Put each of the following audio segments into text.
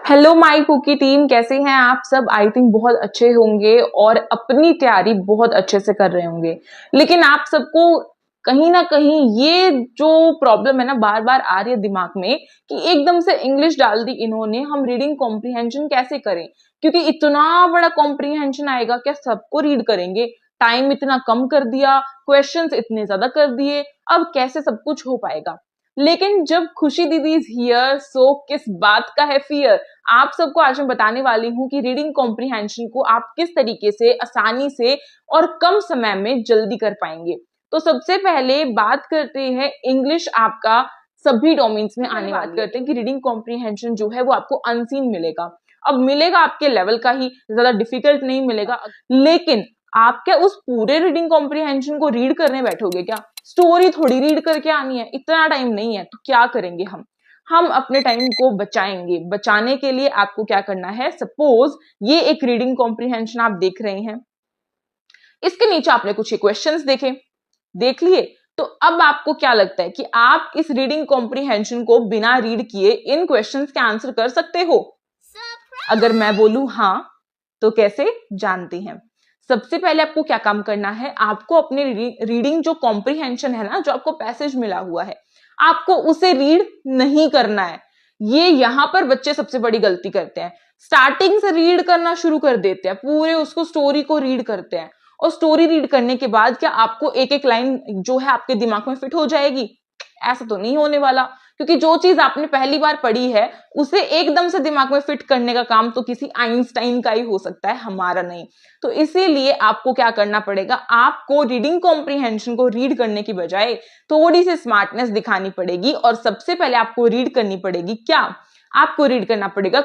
Hello my cookie team, कैसे हैं आप सब। आई थिंक बहुत अच्छे होंगे और अपनी तैयारी बहुत अच्छे से कर रहे होंगे। लेकिन आप सबको कहीं ना कहीं ये जो प्रॉब्लम है ना बार बार आ रही है दिमाग में कि एकदम से इंग्लिश डाल दी इन्होंने, हम रीडिंग कॉम्प्रिहेंशन कैसे करें। क्योंकि इतना बड़ा कॉम्प्रिहेंशन आएगा, क्या सबको रीड करेंगे। टाइम इतना कम कर दिया, क्वेश्चंस इतने ज्यादा कर दिए, अब कैसे सब कुछ हो पाएगा। लेकिन जब खुशी दीदी इज हियर, सो किस बात का है फियर। आप सबको आज मैं बताने वाली हूँ कि रीडिंग कॉम्प्रिहेंशन को आप किस तरीके से आसानी से और कम समय में जल्दी कर पाएंगे। तो सबसे पहले बात करते हैं इंग्लिश आपका सभी डोमेन्स में आने वाली करते हैं कि रीडिंग कॉम्प्रिहेंशन जो है वो आपको अनसीन मिलेगा। अब मिलेगा आपके लेवल का ही, ज्यादा डिफिकल्ट नहीं मिलेगा। लेकिन आप क्या उस पूरे रीडिंग कॉम्प्रिहेंशन को रीड करने बैठोगे क्या? स्टोरी थोड़ी रीड करके आनी है, इतना टाइम नहीं है। तो क्या करेंगे हम अपने टाइम को बचाएंगे। बचाने के लिए आपको क्या करना है, सपोज ये एक रीडिंग कॉम्प्रिहेंशन आप देख रहे हैं, इसके नीचे आपने कुछ क्वेश्चंस देख लिए। तो अब आपको क्या लगता है कि आप इस रीडिंग कॉम्प्रिहेंशन को बिना रीड किए इन क्वेश्चंस के आंसर कर सकते हो? अगर मैं बोलूं हाँ, तो कैसे जानते हैं। सबसे पहले आपको क्या काम करना है, आपको अपने रीडिंग जो कॉम्प्रिहेंशन है ना, जो आपको पैसेज मिला हुआ है, आपको उसे रीड नहीं करना है। ये यहां पर बच्चे सबसे बड़ी गलती करते हैं, स्टार्टिंग से रीड करना शुरू कर देते हैं, पूरे उसको स्टोरी को रीड करते हैं। और स्टोरी रीड करने के बाद क्या आपको एक एक लाइन जो है आपके दिमाग में फिट हो जाएगी? ऐसा तो नहीं होने वाला। क्योंकि जो चीज आपने पहली बार पढ़ी है उसे एकदम से दिमाग में फिट करने का काम तो किसी आइंस्टाइन का ही हो सकता है, हमारा नहीं। तो इसीलिए आपको क्या करना पड़ेगा, आपको रीडिंग कॉम्प्रिहेंशन को रीड करने की बजाय थोड़ी सी स्मार्टनेस दिखानी पड़ेगी। और सबसे पहले आपको रीड करनी पड़ेगी क्या, आपको रीड करना पड़ेगा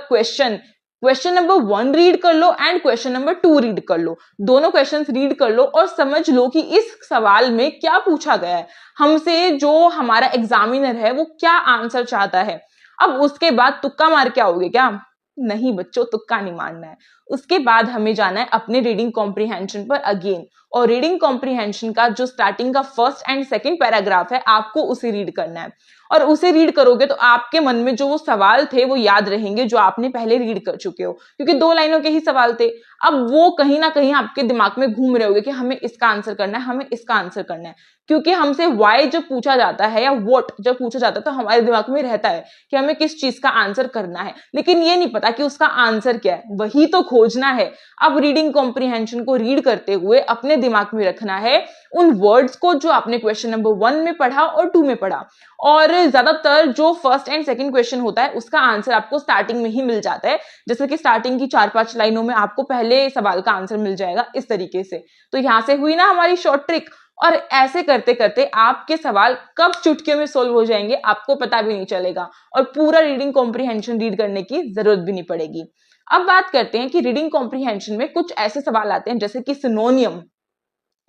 क्वेश्चन नंबर 1 रीड कर लो एंड क्वेश्चन नंबर 2 रीड कर लो। दोनों क्वेश्चंस रीड कर लो और समझ लो कि इस सवाल में क्या पूछा गया है हमसे, जो हमारा एग्जामिनर है वो क्या आंसर चाहता है। अब उसके बाद तुक्का मार के आओगे क्या? नहीं बच्चों, तुक्का नहीं मारना है। उसके बाद हमें जाना है अपने रीडिंग कॉम्प्रिहेंशन पर अगेन। और रीडिंग कॉम्प्रिहेंशन का जो स्टार्टिंग का फर्स्ट एंड सेकंड पैराग्राफ है, आपको उसे रीड करना है। और उसे रीड करोगे तो आपके मन में जो वो सवाल थे वो याद रहेंगे जो आपने पहले रीड कर चुके हो, क्योंकि 2 लाइनों के ही सवाल थे। अब वो कहीं ना कहीं आपके दिमाग में घूम रहे होंगे कि हमें इसका आंसर करना है, हमें इसका आंसर करना है। क्योंकि हमसे वाई जब पूछा जाता है या व्हाट जब पूछा जाता है तो हमारे दिमाग में रहता है कि हमें किस चीज का आंसर करना है, लेकिन ये नहीं पता कि उसका आंसर क्या है, वही तो खोजना है। अब रीडिंग कॉम्प्रिहेंशन को रीड करते हुए अपने दिमाग में रखना है उन वर्ड्स को जो आपने क्वेश्चन नंबर 1 में पढ़ा और 2 में पढ़ा। और ज्यादातर जो फर्स्ट एंड सेकंड क्वेश्चन होता है उसका आंसर आपको स्टार्टिंग में ही मिल जाता है। जैसे कि स्टार्टिंग की 4-5 लाइनों में आपको पहले सवाल का आंसर मिल जाएगा, इस तरीके से। तो यहां से हुई ना हमारी शॉर्ट ट्रिक। और ऐसे करते करते आपके सवाल कब चुटकियों में सोल्व हो जाएंगे आपको पता भी नहीं चलेगा, और पूरा रीडिंग कॉम्प्रिहेंशन रीड करने की जरूरत भी नहीं पड़ेगी। अब बात करते हैं कि रीडिंग कॉम्प्रिहेंशन में कुछ ऐसे सवाल आते हैं जैसे कि सिनोनियम,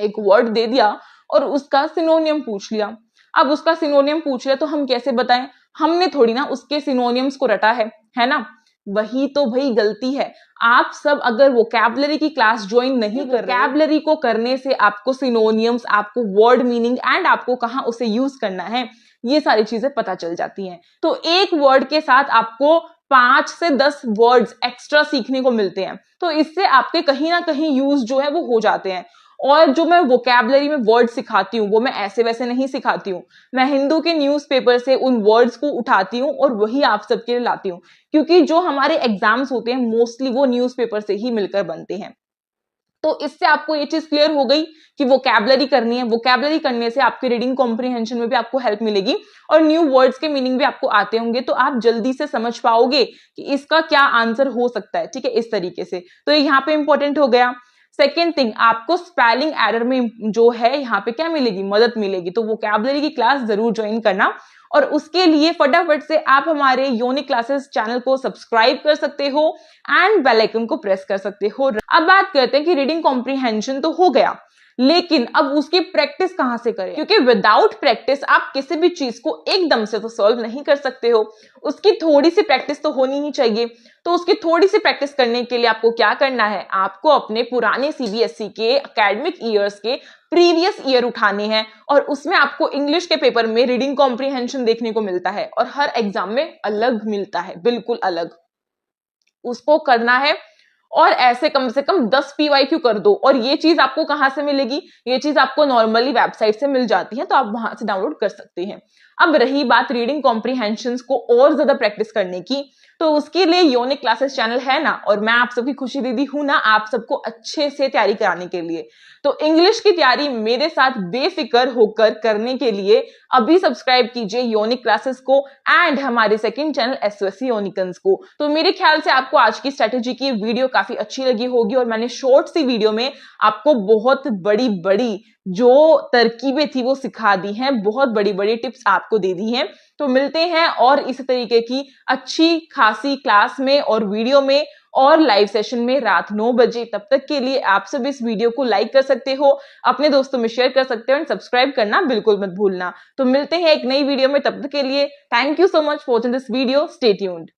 एक वर्ड दे दिया और उसका सिनोनियम पूछ लिया। अब उसका सिनोनियम पूछ लिया तो हम कैसे बताएं, हमने थोड़ी ना उसके सिनोनियम्स को रटा है ना। वही तो भाई गलती है। आप सब अगर वोकैबुलरी की क्लास ज्वाइन नहीं कर रहे, वोकैबुलरी को करने से आपको सिनोनियम्स, आपको वर्ड मीनिंग एंड आपको कहाँ उसे यूज करना है, ये सारी चीजें पता चल जाती हैं। तो एक वर्ड के साथ आपको 5 से 10 वर्ड्स एक्स्ट्रा सीखने को मिलते हैं। तो इससे आपके कहीं ना कहीं यूज जो है वो हो जाते हैं। और जो मैं वोकैबुलरी में वर्ड सिखाती हूँ वो मैं ऐसे वैसे नहीं सिखाती हूँ, मैं हिंदू के न्यूज़पेपर से उन वर्ड्स को उठाती हूँ और वही आप सबके लिए लाती हूँ। क्योंकि जो हमारे एग्जाम्स होते हैं मोस्टली वो न्यूज़पेपर से ही मिलकर बनते हैं। तो इससे आपको ये चीज क्लियर हो गई कि वोकैबुलरी करनी है। वोकैबुलरी करने से आपकी रीडिंग कॉम्प्रिहेंशन में भी आपको हेल्प मिलेगी और न्यू वर्ड्स के मीनिंग भी आपको आते होंगे, तो आप जल्दी से समझ पाओगे कि इसका क्या आंसर हो सकता है। ठीक है, इस तरीके से। तो ये यहाँ पे इंपॉर्टेंट हो गया। सेकेंड थिंग, आपको स्पेलिंग एरर में जो है यहाँ पे क्या मिलेगी, मदद मिलेगी। तो वोकैबुलरी की क्लास जरूर ज्वाइन करना। और उसके लिए फटाफट से आप हमारे यूनिक क्लासेस चैनल को सब्सक्राइब कर सकते हो एंड बेल आइकन को प्रेस कर सकते हो। अब बात करते हैं कि रीडिंग कॉम्प्रिहेंशन तो हो गया, लेकिन अब उसकी प्रैक्टिस कहां से करें, क्योंकि विदाउट प्रैक्टिस आप किसी भी चीज को एकदम से तो सॉल्व नहीं कर सकते हो। उसकी थोड़ी सी प्रैक्टिस तो होनी ही चाहिए। तो उसकी थोड़ी सी प्रैक्टिस करने के लिए आपको क्या करना है, आपको अपने पुराने सीबीएसई के एकेडमिक ईयर्स के प्रीवियस ईयर उठाने हैं और उसमें आपको इंग्लिश के पेपर में रीडिंग कॉम्प्रिहेंशन देखने को मिलता है और हर एग्जाम में अलग मिलता है, बिल्कुल अलग। उसको करना है और ऐसे कम से कम 10 PYQ कर दो। और ये चीज आपको कहां से मिलेगी? ये चीज आपको नॉर्मली वेबसाइट से मिल जाती है, तो आप वहां से डाउनलोड कर सकते हैं। अब रही बात रीडिंग कॉम्प्रीहेंशन को और ज्यादा प्रैक्टिस करने की, तो उसके लिए यूनिक क्लासेस चैनल है ना, और मैं आप सबकी खुशी दीदी हूं ना आप सबको अच्छे से तैयारी कराने के लिए। तो इंग्लिश की तैयारी मेरे साथ बेफिक्र होकर करने के लिए अभी सब्सक्राइब कीजिए यूनिक क्लासेस को एंड हमारे सेकंड चैनल SOSC यूनिकन्स को। तो मेरे ख्याल से आपको आज की स्ट्रेटेजी की वीडियो काफी अच्छी लगी होगी, और मैंने शॉर्ट सी वीडियो में आपको बहुत बड़ी बड़ी जो तरकीबें थी वो सिखा दी हैं, बहुत बड़ी बड़ी टिप्स आपको दे दी हैं। तो मिलते हैं और इस तरीके की अच्छी खासी क्लास में और वीडियो में और लाइव सेशन में रात 9 बजे। तब तक के लिए आप सब इस वीडियो को लाइक कर सकते हो, अपने दोस्तों में शेयर कर सकते हो और सब्सक्राइब करना बिल्कुल मत भूलना। तो मिलते हैं एक नई वीडियो में, तब तक के लिए thank you so much for watching this video. Stay tuned.